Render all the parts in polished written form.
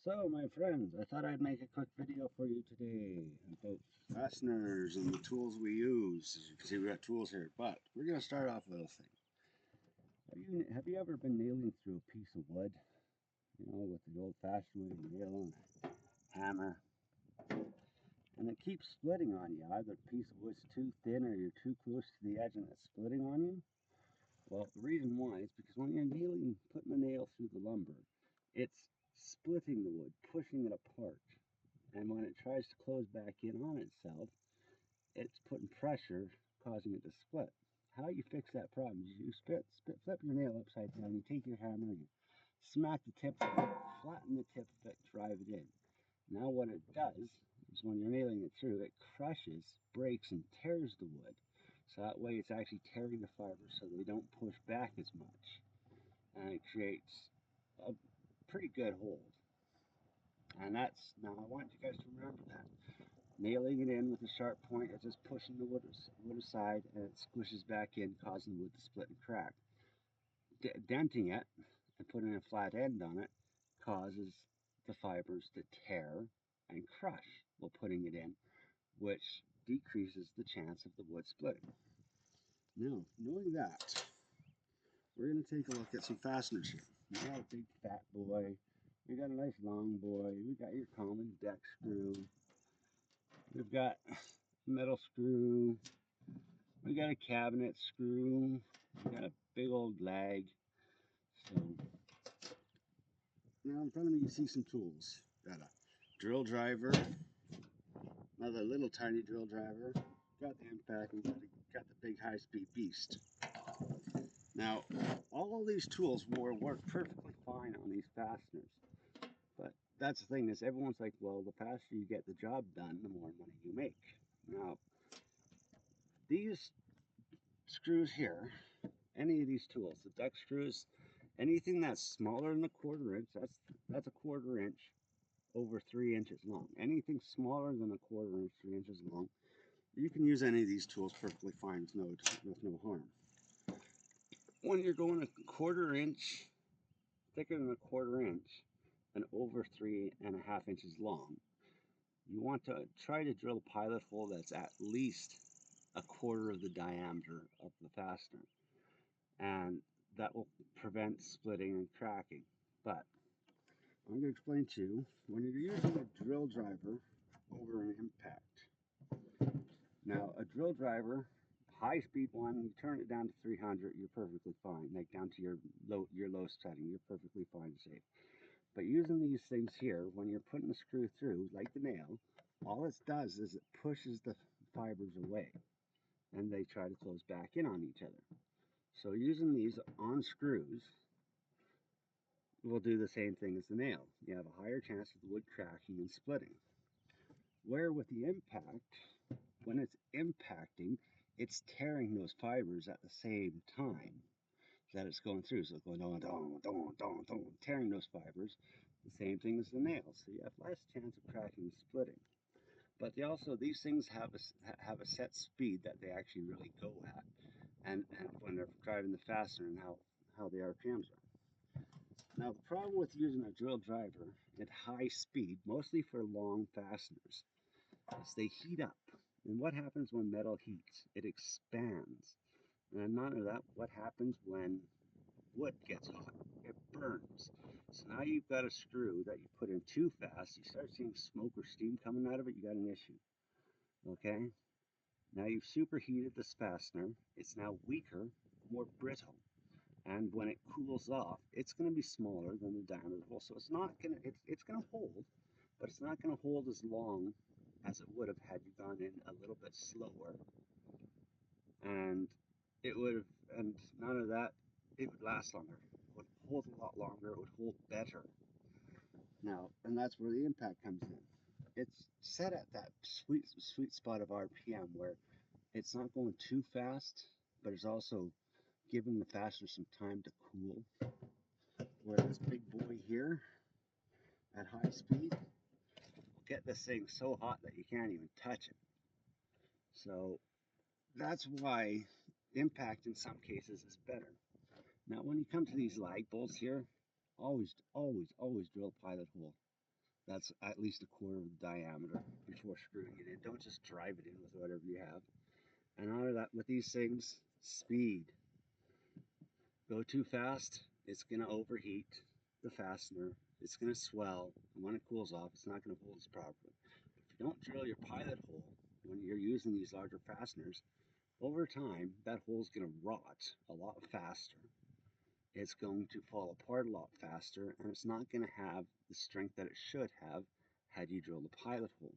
So, my friends, I thought I'd make a quick video for you today about fasteners and the tools we use. As you can see, we got tools here, but we're going to start off with a little thing. Have you ever been nailing through a piece of wood, with the old-fashioned way you nail on a hammer, and it keeps splitting on you? Either the piece of wood's too thin or you're too close to the edge and it's splitting on you? Well, the reason why is because when you're nailing, putting the nail through the lumber, it's splitting the wood, pushing it apart. And when it tries to close back in on itself, it's putting pressure, causing it to split. How you fix that problem is you flip your nail upside down, you take your hammer, you smack the tip of it, flatten the tip of it, drive it in. Now what it does is when you're nailing it through, it crushes, breaks, and tears the wood. So that way it's actually tearing the fibers so they don't push back as much. And it creates a pretty good hold. And now I want you guys to remember that. Nailing it in with a sharp point is just pushing the wood aside and it squishes back in, causing the wood to split and crack. Denting it and putting a flat end on it causes the fibers to tear and crush while putting it in, which decreases the chance of the wood splitting. Now, knowing that, we're going to take a look at some fasteners here. We got a big fat boy, we got a nice long boy, we got your common deck screw, we've got metal screw, we got a cabinet screw, we got a big old lag. So now in front of me you see some tools. Got a drill driver, another little tiny drill driver, got the impact, and got the big high-speed beast. Now all these tools will work perfectly fine on these fasteners, but that's the thing is everyone's like, well, the faster you get the job done, the more money you make. Now these screws here, any of these tools, the duck screws, anything that's smaller than a quarter inch, that's a quarter inch over 3 inches long. Anything smaller than a quarter inch, 3 inches long, you can use any of these tools perfectly fine with no harm. When you're going a quarter inch, thicker than a quarter inch, and over 3.5 inches long, you want to try to drill a pilot hole that's at least a quarter of the diameter of the fastener, and that will prevent splitting and cracking. But I'm going to explain to you, when you're using a drill driver over an impact. Now, a drill driver, high-speed one, you turn it down to 300, you're perfectly fine. Like down to your low setting, you're perfectly fine and safe. But using these things here, when you're putting the screw through, like the nail, all it does is it pushes the fibers away, and they try to close back in on each other. So using these on screws will do the same thing as the nail. You have a higher chance of the wood cracking and splitting. Where with the impact, when it's impacting, it's tearing those fibers at the same time that it's going through. So it's going on, tearing those fibers, the same thing as the nail. So you have less chance of cracking and splitting. But these things have a set speed that they actually really go at, and when they're driving the fastener and how the RPMs are. Now the problem with using a drill driver at high speed, mostly for long fasteners, is they heat up. And what happens when metal heats? It expands. And none of that, what happens when wood gets hot? It burns. So now you've got a screw that you put in too fast, you start seeing smoke or steam coming out of it, you got an issue. Okay? Now you've superheated this fastener, it's now weaker, more brittle. And when it cools off, it's going to be smaller than the diameter of the hole. So it's not going to, it's going to hold, but it's not going to hold as long as it would have had you gone in a little bit slower. And it would have, and none of that, it would last longer. It would hold a lot longer, it would hold better. Now, and that's where the impact comes in. It's set at that sweet spot of RPM where it's not going too fast, but it's also giving the fastener some time to cool. Where this big boy here at high speed will get this thing so hot that you can't even touch it. So that's why impact in some cases is better. Now when you come to these lag bolts here, always drill a pilot hole. That's at least a quarter of the diameter before screwing it in. Don't just drive it in with whatever you have. And out of that, with these things, speed. Go too fast, it's going to overheat the fastener. It's going to swell. And when it cools off, it's not going to hold as properly. If you don't drill your pilot hole when you're using these larger fasteners, over time, that hole is going to rot a lot faster. It's going to fall apart a lot faster, and it's not going to have the strength that it should have had you drilled a pilot hole.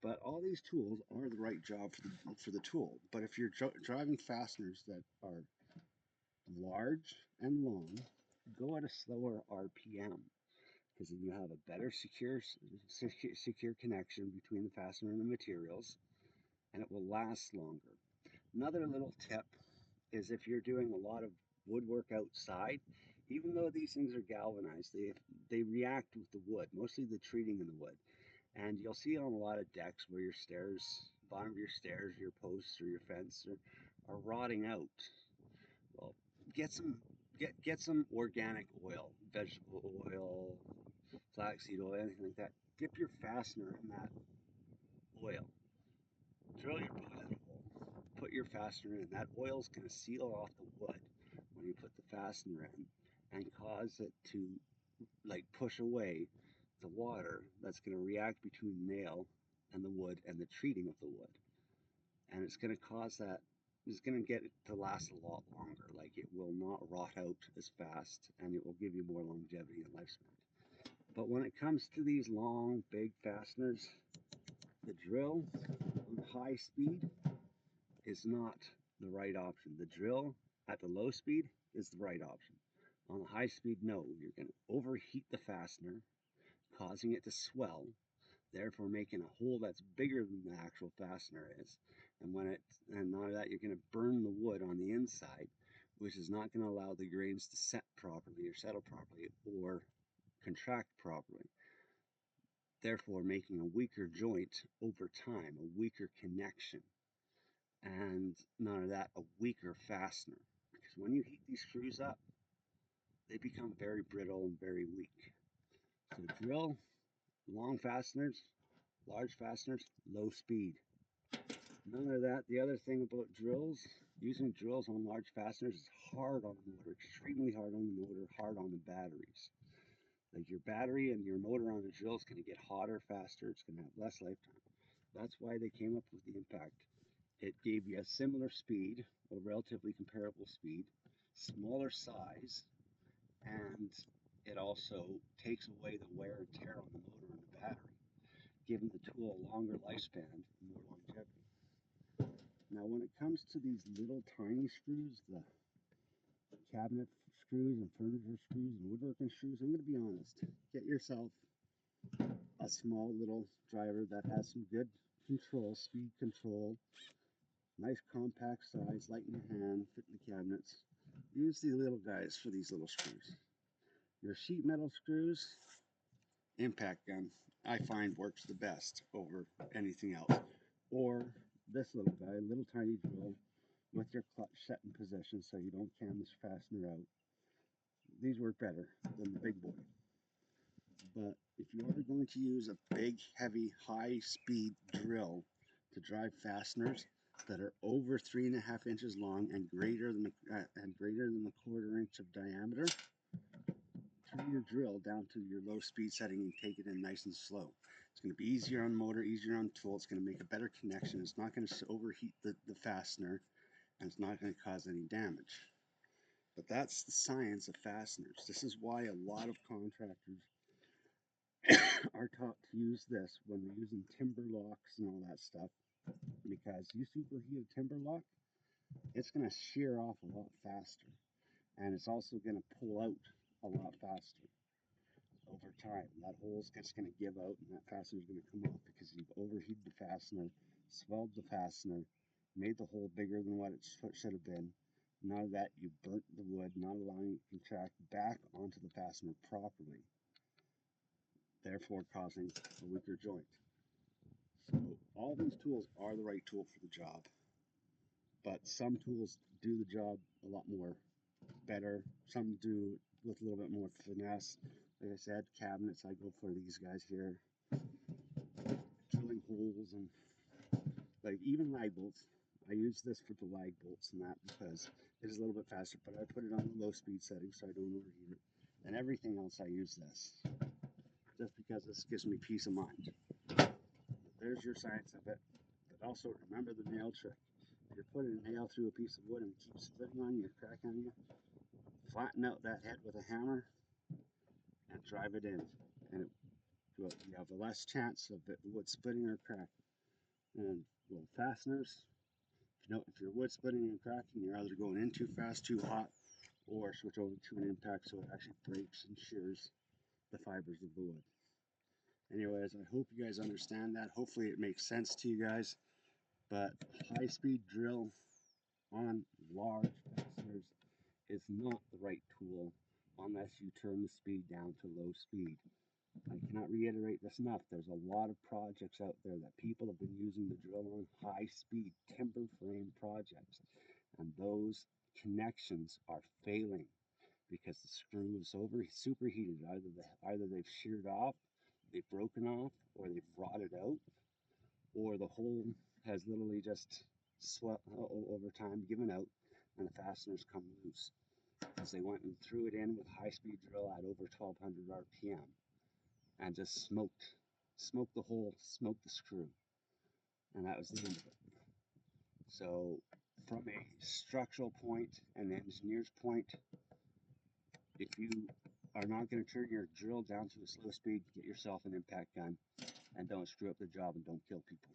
But all these tools are the right job for the tool. But if you're driving fasteners that are large and long, go at a slower RPM, because then you have a better secure connection between the fastener and the materials, and it will last longer. Another little tip is if you're doing a lot of woodwork outside, even though these things are galvanized, they react with the wood, mostly the treating in the wood. And you'll see on a lot of decks where your stairs, bottom of your stairs, your posts or your fence are rotting out. Well, get some organic oil, vegetable oil, flaxseed oil, anything like that. Dip your fastener in that oil. Drill your pilot hole. Put your fastener in. That oil is going to seal off the wood when you put the fastener in and cause it to like push away the water that's going to react between the nail and the wood and the treating of the wood. And it's going to cause that, it's going to get it to last a lot longer. Like it will not rot out as fast, and it will give you more longevity and lifespan. But when it comes to these long, big fasteners, the drill on high speed is not the right option. The drill at the low speed is the right option. On the high speed, no, you're going to overheat the fastener, causing it to swell, therefore making a hole that's bigger than the actual fastener is. And not only that, you're going to burn the wood on the inside, which is not going to allow the grains to set properly or settle properly or contract properly, therefore making a weaker joint over time, a weaker connection, and none of that, a weaker fastener. Because when you heat these screws up, they become very brittle and very weak. So drill long fasteners, large fasteners, low speed. None of that. The other thing about drills, using drills on large fasteners is hard on the motor, extremely hard on the motor, hard on the batteries. Like your battery and your motor on the drill is going to get hotter faster. It's going to have less lifetime. That's why they came up with the impact. It gave you a similar speed, or relatively comparable speed, smaller size, and it also takes away the wear and tear on the motor and the battery, giving the tool a longer lifespan and more longevity. Now when it comes to these little tiny screws, the cabinet screws and furniture screws and woodworking screws, I'm going to be honest, get yourself a small little driver that has some good control, speed control, nice compact size, light in your hand, fit in the cabinets. Use these little guys for these little screws. Your sheet metal screws, impact gun, I find works the best over anything else. Or this little guy, little tiny drill with your clutch set in position so you don't cam this fastener out. These work better than the big boy. But if you are going to use a big, heavy, high-speed drill to drive fasteners that are over 3.5 inches long and greater than a quarter inch of diameter, turn your drill down to your low speed setting and take it in nice and slow. It's going to be easier on the motor, easier on the tool. It's going to make a better connection. It's not going to overheat the fastener, and it's not going to cause any damage. But that's the science of fasteners. This is why a lot of contractors are taught to use this when they're using timber locks and all that stuff. Because you superheat a timber lock, it's going to shear off a lot faster. And it's also going to pull out a lot faster over time. That hole's just going to give out and that fastener is going to come off because you've overheated the fastener, swelled the fastener, made the hole bigger than what it should have been. Now that you burnt the wood, not allowing it to contract back onto the fastener properly, therefore causing a weaker joint. So all these tools are the right tool for the job, but some tools do the job a lot more better. Some do with a little bit more finesse. Like I said, cabinets, I go for these guys here, drilling holes, and like even lag bolts. I use this for the lag bolts and that because it is a little bit faster, but I put it on the low speed setting so I don't overheat it. And everything else I use this, just because this gives me peace of mind. There's your science of it. But also remember the nail trick. If you're putting a nail through a piece of wood and it keeps splitting on you, cracking on you, flatten out that head with a hammer and drive it in. And you have a less chance of the wood splitting or cracking. And well, fasteners, if you're wood splitting and cracking, you're either going in too fast, too hot, or switch over to an impact so it actually breaks and shears the fibers of the wood. Anyways, I hope you guys understand that. Hopefully it makes sense to you guys. But high-speed drill on large fasteners is not the right tool unless you turn the speed down to low speed. I cannot reiterate this enough. There's a lot of projects out there that people have been using the drill on high-speed timber frame projects, and those connections are failing because the screw is superheated. Either they've sheared off, they've broken off, or they've rotted out, or the hole has literally just over time given out, and the fasteners come loose because they went and threw it in with high-speed drill at over 1200 RPM and just smoked the hole, smoked the screw, and that was the end of it. So from a structural point and the engineer's point, if you are not going to turn your drill down to a slow speed, get yourself an impact gun and don't screw up the job and don't kill people.